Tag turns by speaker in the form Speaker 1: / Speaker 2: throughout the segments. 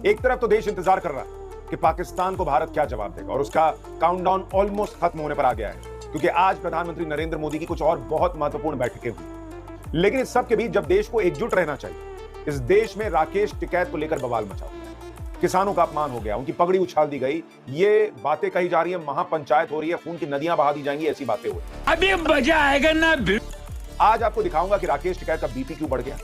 Speaker 1: एक तरफ तो देश इंतजार कर रहा है कि पाकिस्तान को भारत क्या जवाब देगा और उसका काउंटडाउन ऑलमोस्ट खत्म होने पर आ गया है, क्योंकि आज प्रधानमंत्री नरेंद्र मोदी की कुछ और बहुत महत्वपूर्ण बैठकें हुई। लेकिन इस सब के बीच जब देश को एकजुट रहना चाहिए, इस देश में राकेश टिकैत को लेकर बवाल मचा। किसानों का अपमान हो गया, उनकी पगड़ी उछाल दी गई, ये बातें कही जा रही है, महापंचायत हो रही है, खून की नदियां बहा दी जाएंगी, ऐसी बातें हो रही।
Speaker 2: अभी मजा आएगा ना।
Speaker 1: आज आपको दिखाऊंगा कि राकेश टिकैत का बीपी क्यों बढ़ गया,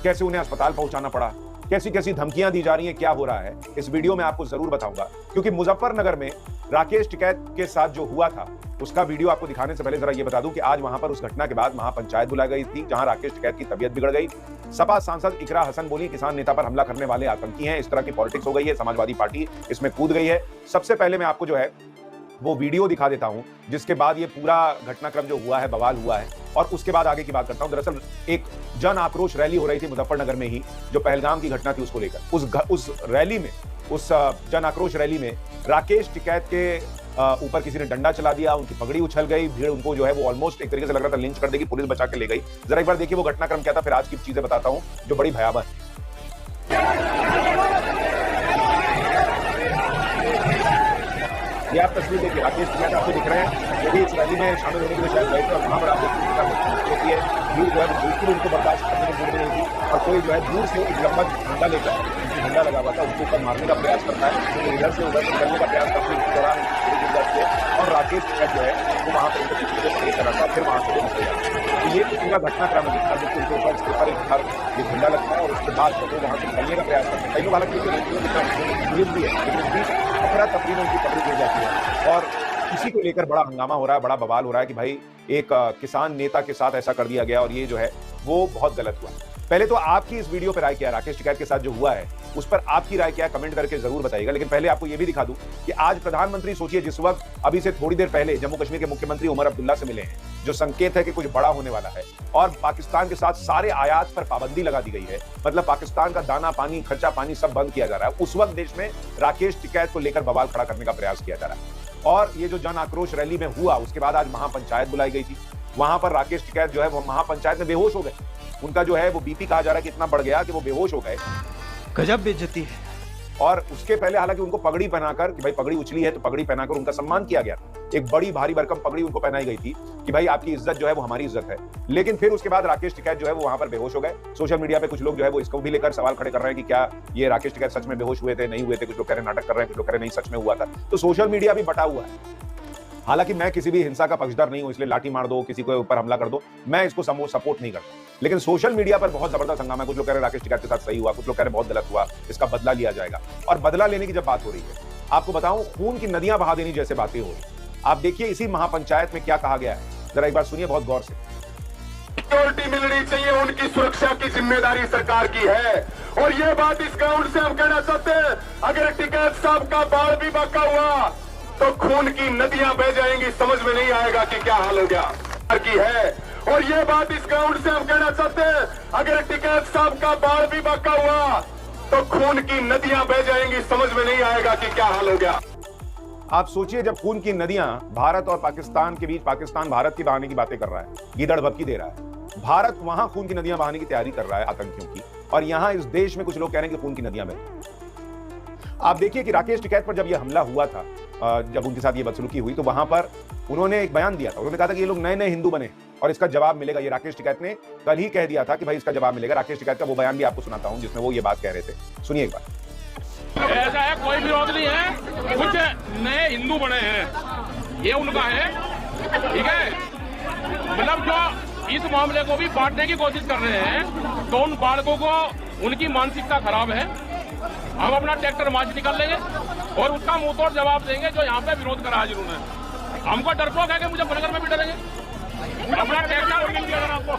Speaker 1: कैसे उन्हें अस्पताल पहुंचाना पड़ा, कैसी कैसी धमकियां दी जा रही हैं, क्या हो रहा है, इस वीडियो में आपको जरूर बताऊंगा। क्योंकि मुजफ्फरनगर में राकेश टिकैत के साथ जो हुआ था उसका वीडियो आपको दिखाने से पहले जरा ये बता दूं कि आज वहां पर उस घटना के बाद महापंचायत बुलाई गई थी, जहां राकेश टिकैत की तबीयत बिगड़ गई। सपा सांसद इकरा हसन बोली किसान नेता पर हमला करने वाले आतंकी हैं, इस तरह की पॉलिटिक्स हो गई है, समाजवादी पार्टी इसमें कूद गई है। सबसे पहले मैं आपको जो है वो वीडियो दिखा देता हूं, जिसके बाद ये पूरा घटनाक्रम जो हुआ है, बवाल हुआ है, और उसके बाद आगे की बात करता हूं। दरअसल एक जन आक्रोश रैली हो रही थी मुजफ्फरनगर में ही, जो पहलगाम की घटना थी उसको लेकर। उस रैली में, उस जन आक्रोश रैली में राकेश टिकैत के ऊपर किसी ने डंडा चला दिया, उनकी पगड़ी उछल गई, भीड़ उनको जो है वो ऑलमोस्ट एक तरीके से लग रहा था लिंच कर देगी, पुलिस बचा के ले गई। जरा एक बार देखिए वो घटनाक्रम क्या था, फिर आज की चीजें बताता हूं जो बड़ी भयावह है। ये आप तस्वीर देखिए, राकेश टिकैत आपको दिख रहे हैं, जो भी इस रैली में शामिल होने के लिए शायद गए थे, और वहां पर आप देखते हैं भीड़ जो है बिल्कुल उनको बर्दाश्त करने की मूड में नहीं थी, और कोई जो है दूर से एक लंबा झंडा लेकर, उनकी झंडा लगा हुआ था, उसके ऊपर मारने का प्रयास करता है, तो इधर से उधर निकलने का प्रयास करते हैं। इस दौरान और राकेश टिकैत जो है वो वहां पर उनके पीछे से खड़ा था, फिर वहां से वो निकल जाता है। तो ये पूरा घटनाक्रम है, जिसका उनके ऊपर इसके ऊपर एक ये झंडा लगता है, और उसके बाद वो वहां से निकलने का प्रयास करते हैं। कई लोग हालांकि पुलिस भी है, लेकिन उस बीच अफरा तफरी में उनकी पकड़ी गिर जाती है, और इसी को लेकर बड़ा हंगामा हो रहा है, बड़ा बवाल हो रहा है कि भाई एक किसान नेता के साथ ऐसा कर दिया गया, और ये जो है वो बहुत गलत हुआ। पहले तो आपकी इस वीडियो पर राय क्या है, राकेश टिकैत के साथ जो हुआ है उस पर आपकी राय क्या है, कमेंट करके जरूर बताइएगा। लेकिन पहले आपको यह भी दिखा दूं कि आज प्रधानमंत्री, सोचिए, जिस वक्त अभी से थोड़ी देर पहले जम्मू कश्मीर के मुख्यमंत्री उमर अब्दुल्ला से मिले हैं, जो संकेत है कि कुछ बड़ा होने वाला है, और पाकिस्तान के साथ सारे आयात पर पाबंदी लगा दी गई है, मतलब पाकिस्तान का दाना पानी, खर्चा पानी सब बंद किया जा रहा है, उस वक्त देश में राकेश टिकैत को लेकर बवाल खड़ा करने का प्रयास किया जा रहा है। और ये जो जन आक्रोश रैली में हुआ, उसके बाद आज महापंचायत बुलाई गई थी, वहां पर राकेश टिकैत जो है वो महापंचायत में बेहोश हो गए। उनका जो है वो बीपी कहा जा रहा है कि इतना बढ़ गया कि वो बेहोश हो गए।
Speaker 2: गजब बेइज्जती है।
Speaker 1: और उसके पहले हालांकि उनको पगड़ी पहनाकर, कि भाई पगड़ी उछली है तो पगड़ी पहनाकर उनका सम्मान किया गया। एक बड़ी भारी भरकम पगड़ी उनको पहनाई गई थी कि भाई आपकी इज्जत जो है वो हमारी इज्जत है। लेकिन फिर उसके बाद राकेश टिकैत जो है वो वहां पर बेहोश हो गए। सोशल मीडिया पे कुछ लोग जो है वो इसको भी लेकर सवाल खड़े कर रहे हैं कि क्या ये राकेश टिकैत सच में बेहोश हुए थे, नहीं हुए थे। कुछ लोग कह रहे हैं नाटक कर रहे हैं, कुछ लोग कह रहे हैं नहीं सच में हुआ था। तो सोशल मीडिया भी बटा हुआ है। हालांकि मैं किसी भी हिंसा का पक्षधर नहीं हूं, इसलिए लाठी मार दो, किसी के ऊपर हमला कर दो, मैं इसको सपोर्ट नहीं करता। लेकिन सोशल मीडिया पर बहुत जबरदस्त हंगामा है। कुछ लोग कह रहे हैं राकेश टिकैत के साथ सही हुआ, कुछ लोग कह रहे हैं बहुत गलत हुआ, इसका बदला लिया जाएगा। और बदला लेने की जब बात हो रही है, आपको बताऊं, खून की नदियां बहा देनी जैसे बातें हो रही। आप देखिए इसी महापंचायत में क्या कहा गया है, जरा एक बार सुनिए बहुत गौर से।
Speaker 3: सिक्योरिटी मिलनी चाहिए, उनकी सुरक्षा की जिम्मेदारी सरकार की है। और ये बात इस ग्राउंड से हम कहना चाहते हैं, अगर टिकैत साहब का बाल भी बका हुआ तो खून की नदियां बह जाएंगी, समझ में नहीं आएगा कि क्या हाल हो गया की है। और ये बात इस ग्राउंड से हम कहना चाहते हैं, अगर टिकैत साहब का बाल भी बका हुआ तो खून की नदियां बह जाएंगी, समझ में नहीं आएगा कि क्या हाल हो गया।
Speaker 1: आप सोचिए, जब खून की नदियां भारत और पाकिस्तान के बीच, पाकिस्तान भारत की बहाने की बातें कर रहा है, गीदड़ भभकी दे रहा है, भारत वहां खून की नदियां बहाने की तैयारी कर रहा है आतंकियों की, और यहां इस देश में कुछ लोग कह रहे हैं कि खून की नदियां बह। आप देखिए कि राकेश टिकैत पर जब यह हमला हुआ था, जब उनके साथ ये बदसलूकी हुई, तो वहां पर उन्होंने एक बयान दिया था। उन्होंने कहा था कि ये लोग नए नए हिंदू बने और इसका जवाब मिलेगा। ये राकेश टिकैत ने कल ही कह दिया था कि भाई इसका जवाब मिलेगा। राकेश टिकैत का वो बयान भी आपको सुनाता हूं जिसमें वो ये बात कह रहे थे, सुनिए एक बार।
Speaker 4: ऐसा है, कोई विरोध नहीं है, कुछ नए हिंदू बने हैं, ये उनका है, ठीक है। मतलब जो इस मामले को भी बांटने की कोशिश कर रहे हैं, तो उन बालकों को, उनकी मानसिकता खराब है। हम अपना ट्रैक्टर मार्च निकाल लेंगे और उसका मुंह तोड़ जवाब देंगे जो यहाँ पे विरोध करा है जिन्होंने। हमको डरपोक है कि मुझे बनगर में भी डरेंगे, अपना ट्रैक्टर आपको।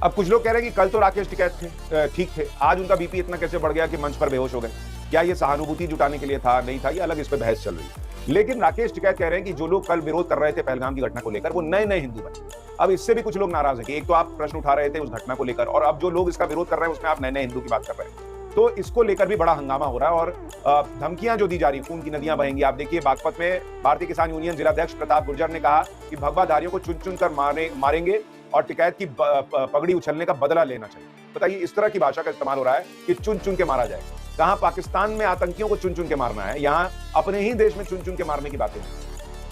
Speaker 1: अब कुछ लोग कह रहे हैं कि कल तो राकेश टिकैत थे, ठीक थे, आज उनका बीपी इतना कैसे बढ़ गया कि मंच पर बेहोश हो गए। क्या ये सहानुभूति जुटाने के लिए था, नहीं था, ये अलग इस पर बहस चल रही है। लेकिन राकेश टिकैत कह रहे हैं कि जो लोग कल विरोध कर रहे थे पहलगाम की घटना को लेकर, वो नए नए हिंदू बने। अब इससे भी कुछ लोग नाराज हैं कि एक तो आप प्रश्न उठा रहे थे उस घटना को लेकर, और अब जो लोग इसका विरोध कर रहे हैं उसमें आप नए नए हिंदू की बात कर रहे हैं। तो इसको लेकर भी बड़ा हंगामा हो रहा है, और धमकियां जो दी जा रही, खून की नदियां बहेंगी। आप देखिए बागपत में भारतीय किसान यूनियन जिलाध्यक्ष प्रताप गुर्जर ने कहा कि भगवाधारियों को चुन चुन कर मारेंगे, और टिकैत की पगड़ी उछलने का बदला लेना चाहिए। बताइए, इस तरह की भाषा का इस्तेमाल हो रहा है कि चुन चुन के मारा जाए। कहां पाकिस्तान में आतंकियों को चुन चुन के मारना है, यहां अपने ही देश में चुन चुन के मारने की बातें।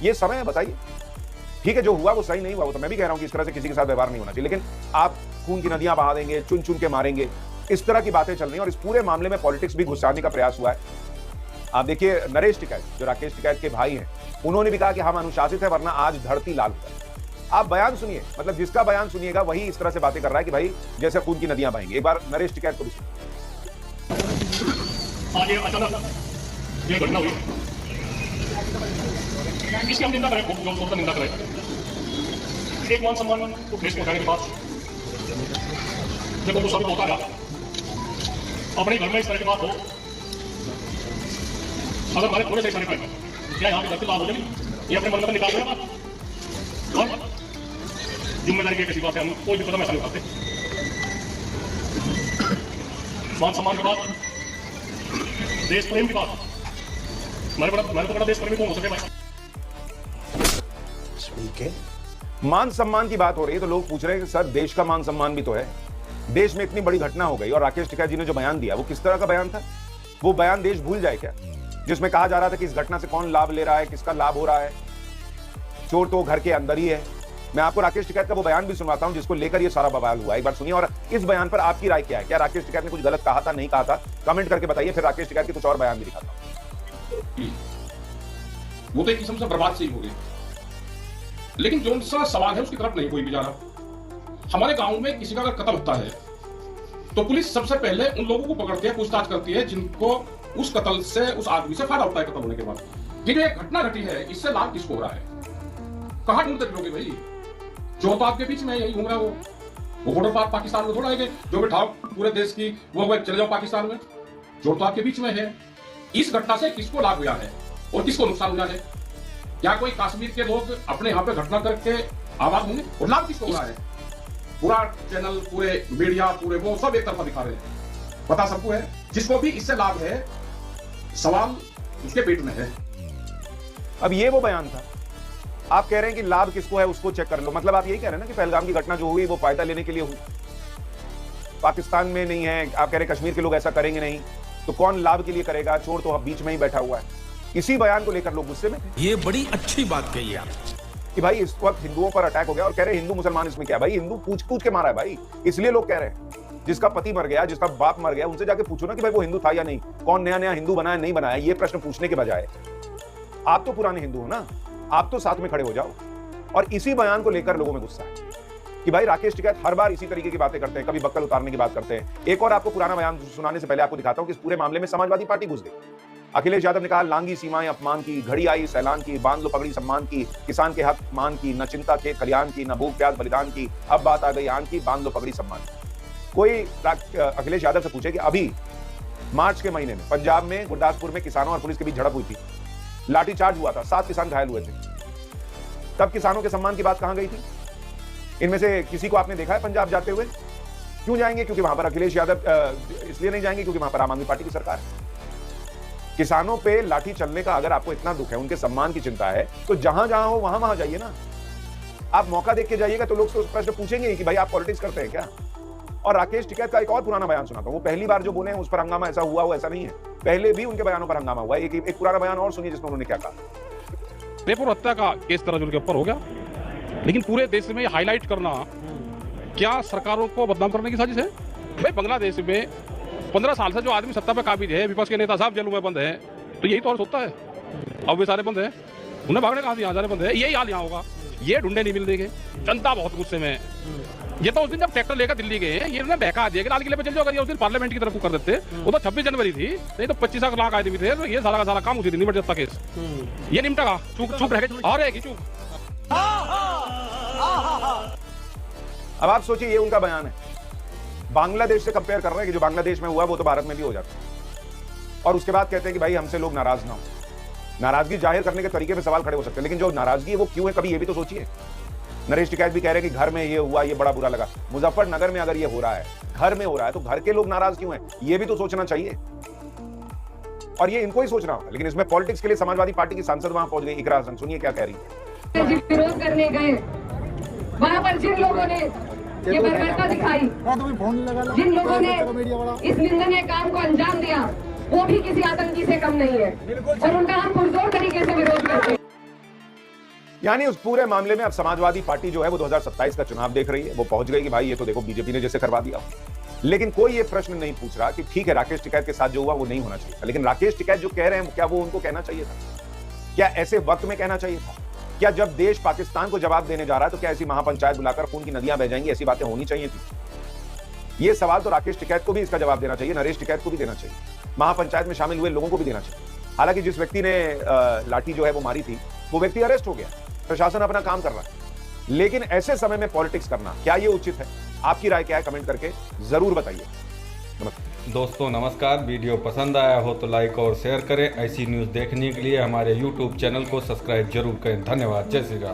Speaker 1: ये समय है, बताइए। ठीक है, जो हुआ वो सही नहीं हुआ, वो तो मैं भी कह रहा हूं कि इस तरह से किसी के साथ व्यवहार नहीं होना चाहिए, लेकिन आप खून की नदियां बहा देंगे, चुन चुन के मारेंगे, इस तरह की बातें चल रही हैं। और इस पूरे मामले में पॉलिटिक्स भी घुसाने का प्रयास हुआ है। आप देखिए, नरेश टिकैत जो राकेश टिकैत के भाई हैं, उन्होंने भी कहा कि हम अनुशासित है वरना आज धरती लाल हो जाए। आप बयान सुनिए, मतलब जिसका बयान सुनिएगा वही इस तरह से बातें कर रहा है कि भाई जैसे खून की नदियां बहेंगी। एक बार नरेश टिकैत को भी सुनिए।
Speaker 5: आज ये अचानक ये घटना हुई, इसकी हम निंदा करें, खूब निंदा करें। एक मान सम्मान को ठेस पहुंचाने के बाद जब वो सब होता रहा, अपने घर में इस तरह की बात हो, अगर हमारे थोड़े से इशारे पर क्या यहाँ पे धरती लाल हो जाएगी, ये अपने मन में निकाल देगा। और जिम्मेदारी की कैसी बात है, हम कोई भी कदम ऐसा नहीं उठाते। मान सम्मान के बाद देश प्रेम की बात, हमारे बड़ा देश प्रेमी कौन हो सके भाई?
Speaker 1: मान सम्मान की बात हो रही है तो लोग पूछ रहे हैं कि सर देश का मान सम्मान भी तो है। देश में इतनी बड़ी घटना हो गई और राकेश टिकैत जी ने जो बयान दिया वो किस तरह का बयान था? वो बयान देश भूल जाए क्या, जिसमें कहा जा रहा था कि इस घटना से कौन लाभ ले रहा है, किसका लाभ हो रहा है, चोर तो घर के अंदर ही है। मैं आपको राकेश टिकैत का वो बयान भी सुनवाता हूं जिसको लेकर ये सारा बवाल हुआ। एक बार सुनिए और इस बयान पर आपकी राय क्या है? क्या राकेश टिकैत ने कुछ गलत कहा था, नहीं कहा था? कमेंट करके बताइए, फिर राकेश टिकैत के कुछ और बयान भी दिखाता हूं।
Speaker 4: वो तो एक किस्म से बर्बाद से ही हो गई, लेकिन जो सा सवाल है उसकी तरफ नहीं कोई भी जा रहा। हमारे गांव में किसी का अगर कत्ल होता है तो पुलिस सबसे पहले उन लोगों को पकड़ती है, पूछताछ करती है जिनको उस कत्ल से, उस आदमी से फायदा होता है कत्ल होने के बाद। ये जो एक घटना घटी है इससे लाभ किसको हो रहा है? कहां ढूंढते फिरोगे भाई? जो तो आपके बीच में यही घूम रहा है, वो बॉर्डर पार पाकिस्तान में थोड़ा है जो बिठाओ पूरे देश की वो चले जाओ पाकिस्तान में। जो तो आपके बीच में है। इस घटना से किसको लाभ हुआ है और किसको नुकसान हुआ है? क्या कोई कश्मीर के लोग अपने यहाँ पे घटना करके आवाज होंगे और लाभ किसको हो रहा है? पूरा चैनल, पूरे मीडिया, पूरे वो सब एक तरफा दिखा रहे हैं। पता सबको है, जिसको भी इससे लाभ है सवाल उसके पेट में है।
Speaker 1: अब ये वो बयान था। आप कह रहे हैं कि लाभ किसको है उसको चेक कर लो, मतलब आप यही कह रहे हैं ना कि पहलगाम की घटना जो हुई वो फायदा लेने के लिए हुई, पाकिस्तान में नहीं है। आप कह रहे कश्मीर के लोग ऐसा करेंगे नहीं, तो कौन लाभ के लिए करेगा? चोर तो बीच में ही बैठा हुआ है। इसी बयान को लेकर लोग गुस्से में थे।
Speaker 2: ये बड़ी अच्छी बात कही आप
Speaker 1: कि भाई इस वक्त हिंदुओं पर अटैक हो गया और कह रहे हिंदू मुसलमान इसमें क्या? भाई हिंदू पूछ पूछ के मारा है भाई, इसलिए लोग कह रहे हैं। जिसका पति मर गया, जिसका बाप मर गया, उनसे जाके पूछो ना कि भाई वो हिंदू था या नहीं, कौन नया नया हिंदू बनाया नहीं बनाया। ये प्रश्न पूछने के बजाय आप तो पुराने हिंदू हो ना, आप तो साथ में खड़े हो जाओ। और इसी बयान को लेकर लोगों में गुस्सा है कि भाई राकेश टिकैत हर बार इसी तरीके की बातें करते हैं, कभी बक्कल उतारने की बात करते हैं। एक और आपको पुराना बयान सुनाने से पहले आपको दिखाता हूं कि इस पूरे मामले में समाजवादी पार्टी घुस गई। अखिलेश यादव ने कहा लांगी सीमाएं अपमान की, घड़ी आई सैलान की, बांध लो पगड़ी सम्मान की, किसान के हक मान की, न चिंता खेत खलियान की, न भूख प्यास बलिदान की, अब बात आ गई आन की, बांध लो पगड़ी सम्मान की। कोई अखिलेश यादव से पूछे कि अभी मार्च के महीने में पंजाब में गुरदासपुर में किसानों और पुलिस के बीच झड़प हुई थी, लाठीचार्ज हुआ था, 7 किसान घायल हुए थे, तब किसानों के सम्मान की बात कहां गई थी? इनमें से किसी को आपने देखा है पंजाब जाते हुए? क्यों जाएंगे? क्योंकि वहां पर अखिलेश यादव इसलिए नहीं जाएंगे क्योंकि वहां पर आम आदमी पार्टी की सरकार है। किसानों पे लाठी चलने का अगर आपको इतना दुख है, उनके सम्मान की चिंता है, तो जहां जहां हो वहां वहां जाइए ना। आप मौका देख के जाइएगा तो लोग प्रश्न पूछेंगे कि भाई आप पॉलिटिक्स करते हैं क्या? और राकेश टिकैत का एक और पुराना बयान सुनाता हूं। वो पहली बार जो बोले हैं उस पर हंगामा ऐसा हुआ हो ऐसा नहीं है, पहले भी उनके बयानों पर हंगामा हुआ। एक पुराना बयान और सुनिए जिसमें उन्होंने क्या कहा।
Speaker 4: पेपर हत्या का केस तरह उनके ऊपर हो गया, लेकिन पूरे देश में हाईलाइट करना क्या सरकारों को बदनाम करने की साजिश है? भाई बांग्लादेश में 15 साल से जो आदमी सत्ता पे काबिज है, विपक्ष के नेता साहब जेलों में बंद हैं, तो यही तो और होता है। अब वे सारे बंद हैं, उन्हें भागने कहां से? यहाँ जाने बंद है। यही हाल यहाँ होगा, ये ढूंढे नहीं मिल देंगे। जनता बहुत गुस्से में है। ये तो उस दिन जब ट्रैक्टर लेकर दिल्ली गए, ये उन्हें बहका दिया कि लाल किले पे चल जाओ। अगर ये उस दिन पार्लियामेंट की तरफ को कर देते, वो तो 26 जनवरी थी, नहीं तो 25 लाख आए भी थे, तो ये सारा का सारा काम उसी दिन निपट जाता केस। ये निपटा का चुप रह गए और एक ही चुप।
Speaker 1: अब आप सोचिए, ये उनका बयान है, बांग्लादेश से कंपेयर कर रहे हैं कि जो बांग्लादेश में हुआ वो तो भारत में भी हो जाता है। और उसके बाद कहते हैं कि भाई हमसे लोग नाराज ना हो। नाराजगी जाहिर करने के तरीके पे सवाल खड़े हो सकते हैं, लेकिन जो नाराजगी है वो क्यों है, कभी ये भी तो सोचिए। नरेश टिकैत भी कह रहे हैं कि घर में ये हुआ, ये बड़ा बुरा लगा। मुजफ्फरनगर में अगर ये हो रहा है, घर में हो रहा है, तो घर के लोग नाराज क्यों हैं, ये भी तो सोचना चाहिए। और ये इनको ही सोचना होगा। लेकिन इसमें पॉलिटिक्स के लिए समाजवादी पार्टी की सांसद वहां पहुंच गई, इकरा हसन, सुनिए क्या कह रही है।
Speaker 6: विरोध करने गए वहाँ पर जिन लोगों ने ये बर्बरता दिखाई, जिन लोगों ने इस निंदनीय काम को अंजाम दिया, वो भी किसी आतंकी से कम नहीं है और उनका हम पुरजोर तरीके से विरोध करते हैं।
Speaker 1: यानी उस पूरे मामले में अब समाजवादी पार्टी जो है वो 2027 का चुनाव देख रही है। वो पहुंच गई कि भाई ये तो देखो बीजेपी ने जैसे करवा दिया। लेकिन कोई ये प्रश्न नहीं पूछ रहा कि ठीक है राकेश टिकैत के साथ जो हुआ वो नहीं होना चाहिए था, लेकिन राकेश टिकैत जो कह रहे हैं क्या वो उनको कहना चाहिए था? क्या ऐसे वक्त में कहना चाहिए था? क्या जब देश पाकिस्तान को जवाब देने जा रहा है तो क्या ऐसी महापंचायत बुलाकर खून की नदियां बह जाएंगी, ऐसी बातें होनी चाहिए थी? ये सवाल तो राकेश टिकैत को भी इसका जवाब देना चाहिए, नरेश टिकैत को भी देना चाहिए, महापंचायत में शामिल हुए लोगों को भी देना चाहिए। हालांकि जिस व्यक्ति ने लाठी जो है वो मारी थी वो व्यक्ति अरेस्ट हो गया, प्रशासन अपना काम कर रहा है। लेकिन ऐसे समय में पॉलिटिक्स करना क्या ये उचित है? आपकी राय क्या है? कमेंट करके जरूर बताइए।
Speaker 7: दोस्तों नमस्कार, वीडियो पसंद आया हो तो लाइक और शेयर करें। ऐसी न्यूज़ देखने के लिए हमारे YouTube चैनल को सब्सक्राइब जरूर करें। धन्यवाद। जय श्री राम।